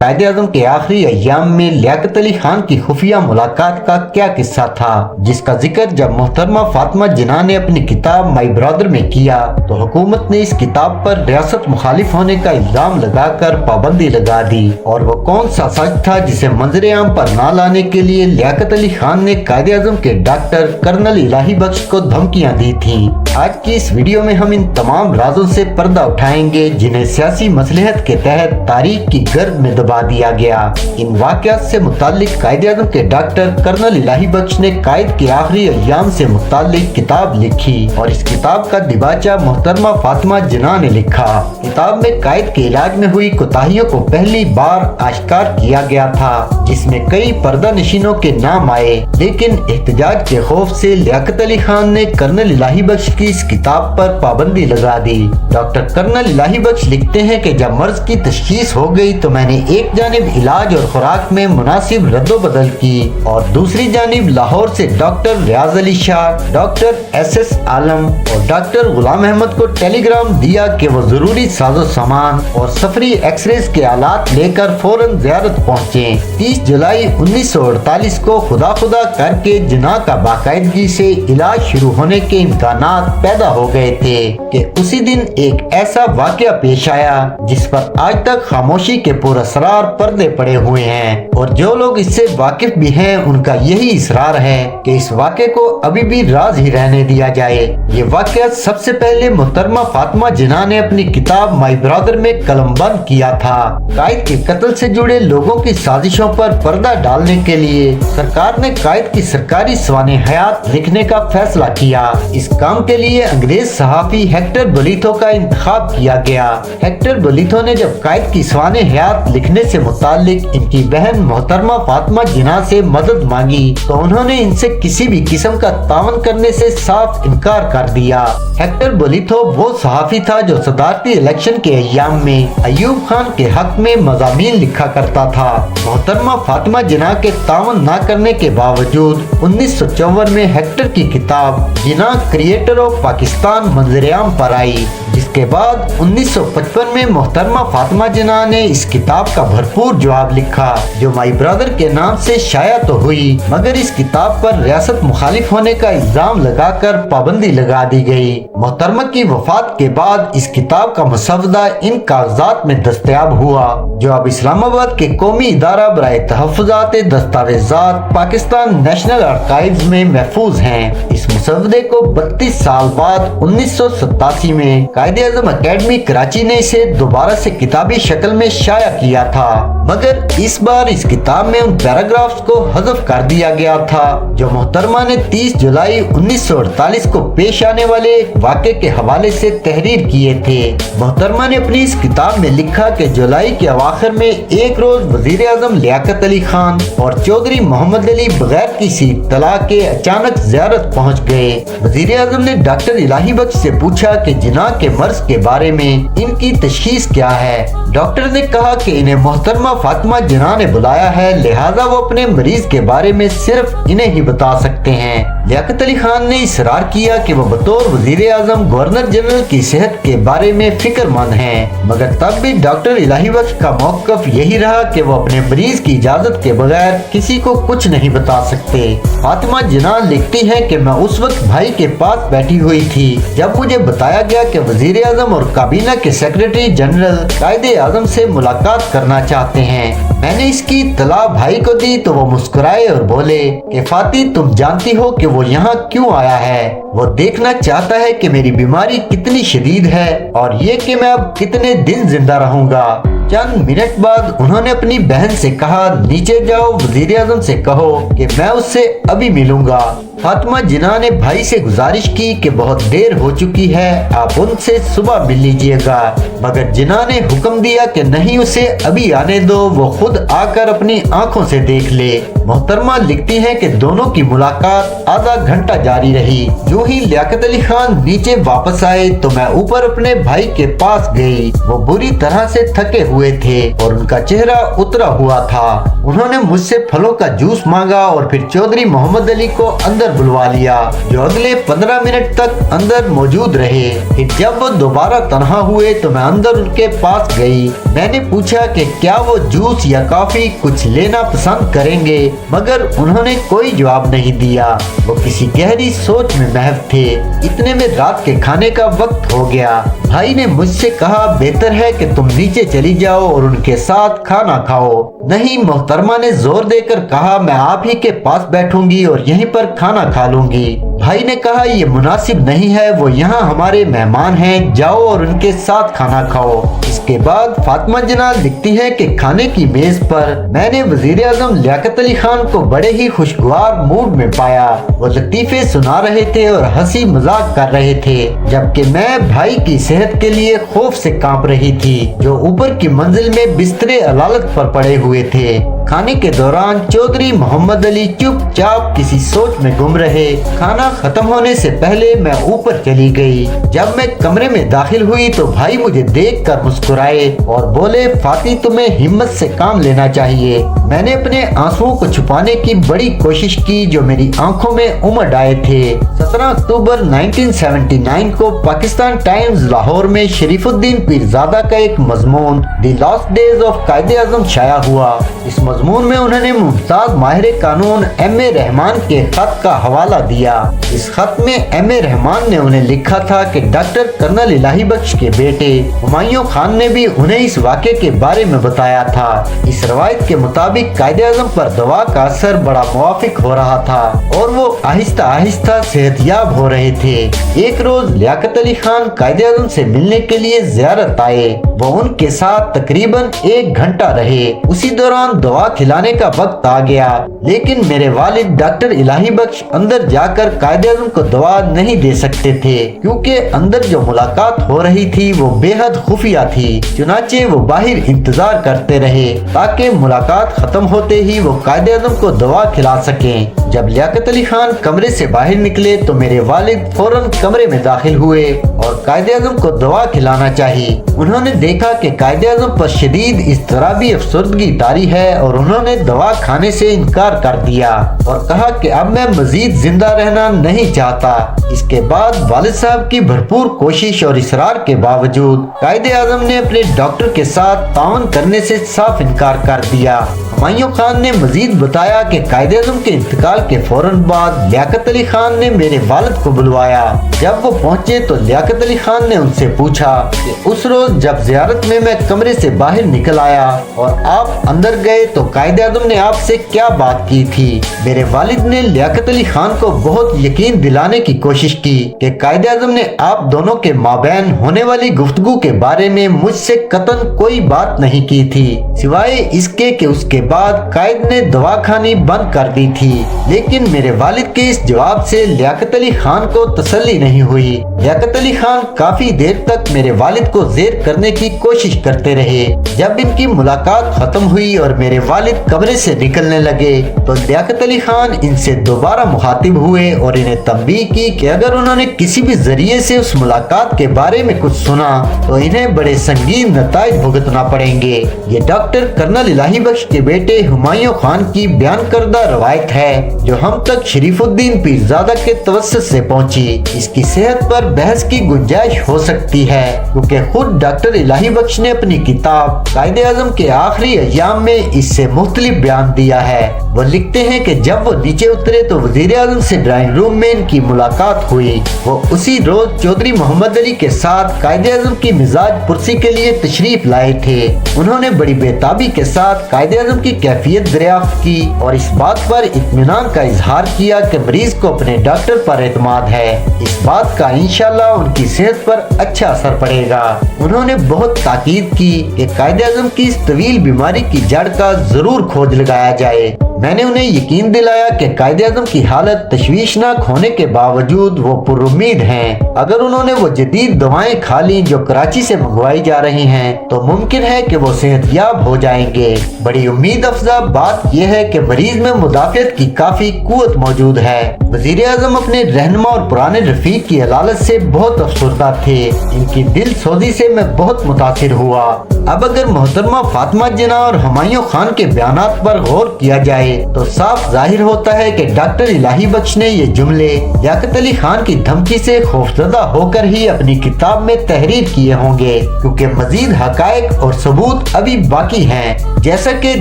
कायद-ए-आज़म के आखिरी अय्याम में लियाकत अली खान की खुफिया मुलाकात का क्या किस्सा था, जिसका जिक्र जब मोहतरमा फातिमा जिन्ना ने अपनी किताब माई ब्रदर में किया तो हुकूमत ने इस किताब पर रियासत मुखालिफ होने का इल्जाम लगाकर पाबंदी लगा दी। और वो कौन सा सच था जिसे मंजर आम पर न लाने के लिए लियाकत अली खान ने कायद-ए-आज़म के डॉक्टर कर्नल इलाही बख्श को धमकियां दी थी। आज की इस वीडियो में हम इन तमाम राजों से पर्दा उठाएंगे जिन्हें सियासी मसलहत के तहत तारीख की गर्द में दबा दिया गया। इन वाक़यात से मुताल्लिक कायद-ए-आज़म के डॉक्टर कर्नल इलाही बख्श ने कायद के आखिरी अय्याम से मुताल्लिक किताब लिखी और इस किताब का दिबाचा मोहतरमा फातिमा जिन्ना ने लिखा। किताब में कायद के इलाज में हुई कोताहियों को पहली बार आश्कार किया गया था, जिसमें कई पर्दा नशीनों के नाम आए, लेकिन एहतजाज के खौफ से लियाकत अली खान ने कर्नल इलाही बख्श की इस किताब पर पाबंदी लगा दी। डॉक्टर कर्नल इलाही बख्श लिखते हैं कि जब मर्ज की तशखीस हो गई तो मैंने एक जानिब इलाज और खुराक में मुनासिब रद्दोबदल की और दूसरी जानिब लाहौर से डॉक्टर रियाज अली शाह, डॉक्टर SS आलम और डॉक्टर गुलाम अहमद को टेलीग्राम दिया कि वो जरूरी साजो सामान और सफरी एक्सरेज के आलात लेकर फौरन ज़ियारत पहुँचे। 30 जुलाई 1948 को खुदा करके जिन्ना का बाकायदगी से इलाज शुरू होने के इम्कानात पैदा हो गए थे कि उसी दिन एक ऐसा वाकया पेश आया जिस पर आज तक खामोशी के पुरअसरार पर्दे पड़े हुए हैं और जो लोग इससे वाकिफ भी हैं उनका यही इसरार है कि इस वाक़े को अभी भी राज ही रहने दिया जाए। ये वाकया सबसे पहले मोहतरमा फातिमा जिन्ना ने अपनी किताब माई ब्रदर में कलमबंद किया था। कायद के कत्ल से जुड़े लोगों की साजिशों पर पर्दा डालने के लिए सरकार ने कायद की सरकारी सवाने हयात लिखने का फैसला किया। इस काम के लिए अंग्रेज सहाफी हेक्टर बोलिथो का इंतखाब किया गया। हेक्टर बोलिथो ने जब कायद की सवाने हयात लिखने से मुताल्लिक इनकी बहन मोहतरमा फातिमा जिन्ना से मदद मांगी तो उन्होंने इनसे किसी भी किस्म का तावन करने से साफ इनकार कर दिया। हेक्टर बोलिथो वो सहाफी था जो सदारती इलेक्शन के अय्याम में अयूब खान के हक में मज़ामीन लिखा करता था। मोहतरमा फातिमा जिन्ना के तावन न करने के बावजूद 1954 में हेक्टर की किताब जिन्ना क्रिएटर ऑफ पाकिस्तान मंजर-ए-आम पर आई, जिसके बाद 1955 में मोहतरमा फातिमा जिन्ना ने इस किताब का भरपूर जवाब लिखा जो माई ब्रदर के नाम से शाया तो हुई, मगर इस किताब पर रियासत मुखालिफ होने का इल्जाम लगाकर पाबंदी लगा दी गई। मोहतरमा की वफात के बाद इस किताब का मुसवदा इन कागजात में दस्तयाब हुआ जो अब इस्लामाबाद के कौमी इदारा बराए तहफ़्फ़ुज़ात दस्तावेज़ात पाकिस्तान नेशनल आर्काइव्स में महफूज हैं। इस मुसवदे को 32 साल बाद 1987 में कायद-ए-आज़म अकेडमी कराची ने इसे दोबारा से किताबी शक्ल में शाया किया था, मगर इस बार इस किताब में उन पैराग्राफ्स को हज़फ कर दिया गया था जो मोहतरमा ने 30 जुलाई 1948 को पेश आने वाले एक वाक़े के हवाले से तहरीर किए थे। मोहतरमा ने अपनी इस किताब में लिखा कि जुलाई के अवाखिर में एक रोज वज़ीर-ए-आज़म लियाकत अली खान और चौधरी मोहम्मद अली बगैर किसी इत्तला के अचानक ज़ियारत पहुँच गए। वज़ीर-ए-आज़म ने डॉक्टर इलाही बख्श से पूछा कि जिन्ना के मर्ज के बारे में इनकी तशखीस क्या है। डॉक्टर ने कहा कि इन्हें मोहतरमा फातिमा जिन्ना ने बुलाया है, लिहाजा वो अपने मरीज के बारे में सिर्फ इन्हें ही बता सकते हैं। लियाकत अली खान ने इसरार किया कि वो बतौर वज़ीर-ए-आज़म गवर्नर जनरल की सेहत के बारे में फिक्रमंद हैं, मगर तब भी डॉक्टर इलाही बख्श का मौक़िफ़ यही रहा कि वो अपने मरीज की इजाज़त के बगैर किसी को कुछ नहीं बता सकते। फातिमा जिन्ना लिखती है कि मैं उस वक्त भाई के पास बैठी हुई थी जब मुझे बताया गया कि वज़ीर-ए-आज़म और काबीना के सेक्रेटरी जनरल कायद-ए-आज़म से मुलाकात करना चाहते हैं। मैंने इसकी इत्तला भाई को दी तो वो मुस्कुराए और बोले कि फाती, तुम जानती हो कि वो यहाँ क्यों आया है? वो देखना चाहता है कि मेरी बीमारी कितनी शदीद है और ये कि मैं अब कितने दिन जिंदा रहूंगा। चंद मिनट बाद उन्होंने अपनी बहन से कहा, नीचे जाओ, वज़ीर-ए-आज़म से कहो कि मैं उससे अभी मिलूंगा। फातिमा जिन्ना ने भाई से गुजारिश की कि बहुत देर हो चुकी है, आप उनसे सुबह मिल लीजिएगा, मगर जिन्ना ने हुक्म दिया कि नहीं, उसे अभी आने दो, वो खुद आकर अपनी आंखों से देख ले। मोहतरमा लिखती हैं कि दोनों की मुलाकात आधा घंटा जारी रही। यूं ही लियाकत अली खान नीचे वापस आए तो मैं ऊपर अपने भाई के पास गई। वो बुरी तरह से थके हुए थे और उनका चेहरा उतरा हुआ था। उन्होंने मुझसे फलों का जूस मांगा और फिर चौधरी मोहम्मद अली को अंदर अंदर बुलवा लिया, जो अगले 15 मिनट तक अंदर मौजूद रहे। फिर जब वो दोबारा तन्हा हुए तो मैं अंदर उनके पास गई। मैंने पूछा कि क्या वो जूस या कॉफी कुछ लेना पसंद करेंगे, मगर उन्होंने कोई जवाब नहीं दिया। वो किसी गहरी सोच में महव थे। इतने में रात के खाने का वक्त हो गया। भाई ने मुझसे कहा, बेहतर है कि तुम नीचे चली जाओ और उनके साथ खाना खाओ। नहीं, मोहतरमा ने जोर देकर कहा, मैं आप ही के पास बैठूंगी और यहीं पर खाना खा लूंगी। भाई ने कहा, ये मुनासिब नहीं है, वो यहाँ हमारे मेहमान हैं, जाओ और उनके साथ खाना खाओ। इसके बाद फातिमा जनाब लिखती है कि खाने की मेज पर मैंने वजीर आजम लियाकत अली खान को बड़े ही खुशगवार मूड में पाया। वो लतीफे सुना रहे थे और हंसी मजाक कर रहे थे, जबकि मैं भाई की सेहत के लिए खौफ से कांप रही थी, जो ऊपर की मंजिल में बिस्तरे अलालत पर पड़े हुए थे। खाने के दौरान चौधरी मोहम्मद अली चुपचाप किसी सोच में गुम रहे। खाना खत्म होने से पहले मैं ऊपर चली गई। जब मैं कमरे में दाखिल हुई तो भाई मुझे देखकर मुस्कुराए और बोले, फाती, तुम्हें हिम्मत से काम लेना चाहिए। मैंने अपने आंसुओं को छुपाने की बड़ी कोशिश की जो मेरी आंखों में उमड़ आए थे। 17 अक्टूबर 1979 को पाकिस्तान टाइम्स लाहौर में शरीफुद्दीन पीरजादा का एक मजमून द लास्ट डेज ऑफ कायदे आजम शाया हुआ। इस मजमून में उन्होंने मुमताज माहिर कानून M.A. रहमान के खत का हवाला दिया। इस खत में M.A. रहमान ने उन्हें लिखा था कि डॉक्टर कर्नल इलाही बख्श के बेटे हुमायूं खान ने भी उन्हें इस वाक़े के बारे में बताया था। इस रवायत के मुताबिक कायदे आज़म पर दवा का असर बड़ा मुवाफिक हो रहा था और वो आहिस्ता आहिस्ता सेहतयाब हो रहे थे। एक रोज लियाकत अली खान कायदे आज़म से मिलने के लिए ज़ियारत आए। वो उनके साथ तकरीबन 1 घंटा रहे। उसी दौरान दवा खिलाने का वक्त आ गया, लेकिन मेरे वालिद डॉक्टर इलाही बख्श अंदर जाकर कायदे आज़म को दवा नहीं दे सकते थे, क्योंकि अंदर जो मुलाकात हो रही थी वो बेहद खुफिया थी। चुनाचे वो बाहर इंतजार करते रहे ताकि मुलाकात खत्म होते ही वो कायदे आज़म को दवा खिला सकें। जब लियाकत अली खान कमरे से बाहर निकले तो मेरे वालिद फौरन कमरे में दाखिल हुए और कायदे आज़म को दवा खिलाना चाहिए। उन्होंने देखा कि कायदे आज़म पर शदीद इज़्तिराबी अफसरदगी तारी है और उन्होंने दवा खाने से इनकार कर दिया और कहा कि अब मैं मजीद जिंदा रहना नहीं चाहता। इसके बाद वालिद साहब की भरपूर कोशिश और इसरार के बावजूद कायदे आज़म ने अपने डॉक्टर के साथ ताउन करने से साफ इनकार कर दिया। हुमायूं खान ने मजीद बताया कि कायदे आज़म के इंतकाल के फौरन बाद लियाकत अली खान ने मेरे वालिद को बुलवाया। जब वो पहुंचे तो लियाकत अली खान ने उनसे पूछा कि उस रोज जब जियारत में मैं कमरे से बाहर निकल आया और आप अंदर गए तो कायदे आज़म ने आपसे क्या बात की थी। मेरे वालिद ने लियाकत अली खान को बहुत यकीन दिलाने की कोशिश की कि कायदे आज़म ने आप दोनों के माबैन होने वाली गुफ्तगू के बारे में मुझसे कतन कोई बात नहीं की थी, सिवाय इसके कि उसके बाद कायद ने दवा खानी बंद कर दी थी। लेकिन मेरे वालिद के इस जवाब से लियाकत अली खान को तसल्ली नहीं हुई। लियाकत अली खान काफी देर तक मेरे वालिद को जेर करने की कोशिश करते रहे। जब इनकी मुलाकात खत्म हुई और मेरे वालिद कमरे से निकलने लगे तो लियाकत अली खान इनसे दोबारा मुखातिब हुए और इन्हें तंबीह की कि अगर उन्होंने किसी भी जरिए से उस मुलाकात के बारे में कुछ सुना तो इन्हें बड़े संगीन नताइज भुगतना पड़ेंगे। ये डॉक्टर कर्नल इलाही बख्श के बेटे हुमायूं खान की बयान करदा रवायत है जो हम तक शरीफुद्दीन पीरजादा के तवस्सुत से पहुंची। इसकी सेहत पर बहस की गुंजाइश हो सकती है, क्योंकि खुद डॉक्टर इलाही बख्श ने अपनी किताब कायदे आज़म के आखिरी अय्याम में इससे मुख्तलिफ बयान दिया है। वो लिखते हैं कि जब वो नीचे उतरे तो वजीर आज़म से ड्राइंग रूम में इनकी मुलाकात हुई। वो उसी रोज चौधरी मोहम्मद अली के साथ कायदे आज़म की मिजाज पुरसी के लिए तशरीफ लाए थे। उन्होंने बड़ी बेताबी के साथ कायदे आज़म की कैफियत दरियाफ्त की और इस बात पर इत्मीनान का इजहार किया कि मरीज को अपने डॉक्टर पर एतमाद है। इस बात का इंशाल्लाह उनकी सेहत पर अच्छा असर पड़ेगा। उन्होंने बहुत ताकीद की कि कायदे आज़म की इस तवील बीमारी की जड़ का जरूर खोज लगाया जाए। मैंने उन्हें यकीन दिलाया कि कायदे आज़म की हालत तशवीशनाक होने के बावजूद वो पुरुम्मीद हैं। अगर उन्होंने वो जदीद दवाएं खा ली जो कराची से मंगवाई जा रही हैं तो मुमकिन है कि वो सेहतयाब हो जाएंगे। बड़ी उम्मीद अफजा बात यह है कि मरीज में मुदाफियत की काफी कुव्वत मौजूद है। वजीर आज़म अपने रहनुमा और पुराने रफीक की अलालत से बहुत अफसरदा थे। इनकी दिल सोजी से मैं बहुत मुतासिर हुआ। अब अगर मोहतरमा फातिमा जिन्ना और हुमायूं खान के बयानात पर गौर किया जाए तो साफ जाहिर होता है कि डॉक्टर इलाही बख्श ने ये जुमले लियाकत अली खान की धमकी से खौफजदा होकर ही अपनी किताब में तहरीर किए होंगे, क्योंकि मजीद हकायक और सबूत अभी बाकी हैं। जैसा कि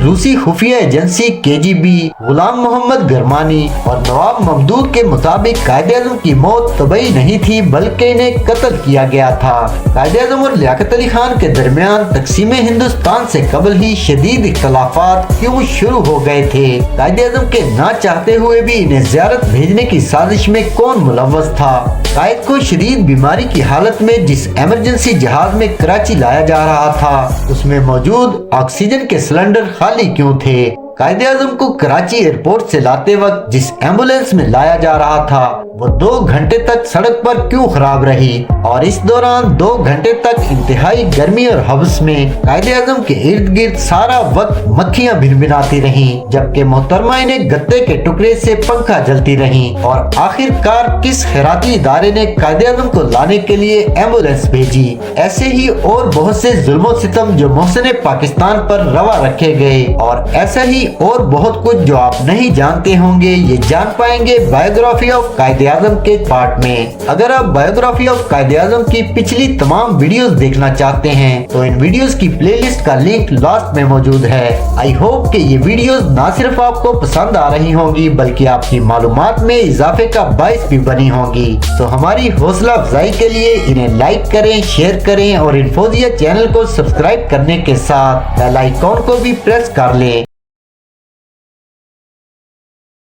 रूसी खुफिया एजेंसी KGB गुलाम मोहम्मद गरमानी और नवाब ममदूद के मुताबिक कायद-ए-आज़म की मौत तबई नहीं थी बल्कि इन्हें कत्ल किया गया था। कायद-ए-आज़म और लियाकत अली खान के दरमियान तकसीम हिंदुस्तान से कबल ही शदीद इख्तलाफात क्यों शुरू हो गए थे? कायद-ए-आज़म के ना चाहते हुए भी इन्हें ज़ियारत भेजने की साजिश में कौन मुलव्वस था? कायद को शदीद बीमारी की हालत में जिस इमरजेंसी जहाज में कराची लाया जा रहा था उसमें मौजूद ऑक्सीजन के सिलेंडर खाली क्यों थे? कायद-ए-आज़म को कराची एयरपोर्ट से लाते वक्त जिस एम्बुलेंस में लाया जा रहा था वो 2 घंटे तक सड़क पर क्यों खराब रही? और इस दौरान 2 घंटे तक इंतहाई गर्मी और हवस में कायद-ए-आज़म के इर्द गिर्द सारा वक्त मक्खियां भिनभिनाती रहीं, जबकि मोहतरमा इन्हें गत्ते के टुकड़े से पंखा जलती रहीं। और आखिरकार किस खैराती इदारे ने कायद-ए-आज़म को लाने के लिए एम्बुलेंस भेजी? ऐसे ही और बहुत से जुल्म सितम जो मोहसिन पाकिस्तान पर रवा रखे गए और ऐसा ही और बहुत कुछ जो आप नहीं जानते होंगे, ये जान पाएंगे बायोग्राफी ऑफ कायद-ए-आज़म के पार्ट में। अगर आप बायोग्राफी ऑफ कायद-ए-आज़म की पिछली तमाम वीडियोस देखना चाहते हैं तो इन वीडियोस की प्लेलिस्ट का लिंक लास्ट में मौजूद है। आई होप कि ये वीडियोस ना सिर्फ आपको पसंद आ रही होंगी बल्कि आपकी मालूमात में इजाफे का बाइस भी बनी होंगी। तो हमारी हौसला अफजाई के लिए इन्हें लाइक करें, शेयर करें और इन्फोजिया चैनल को सब्सक्राइब करने के साथ बेल आइकॉन को भी प्रेस कर लें।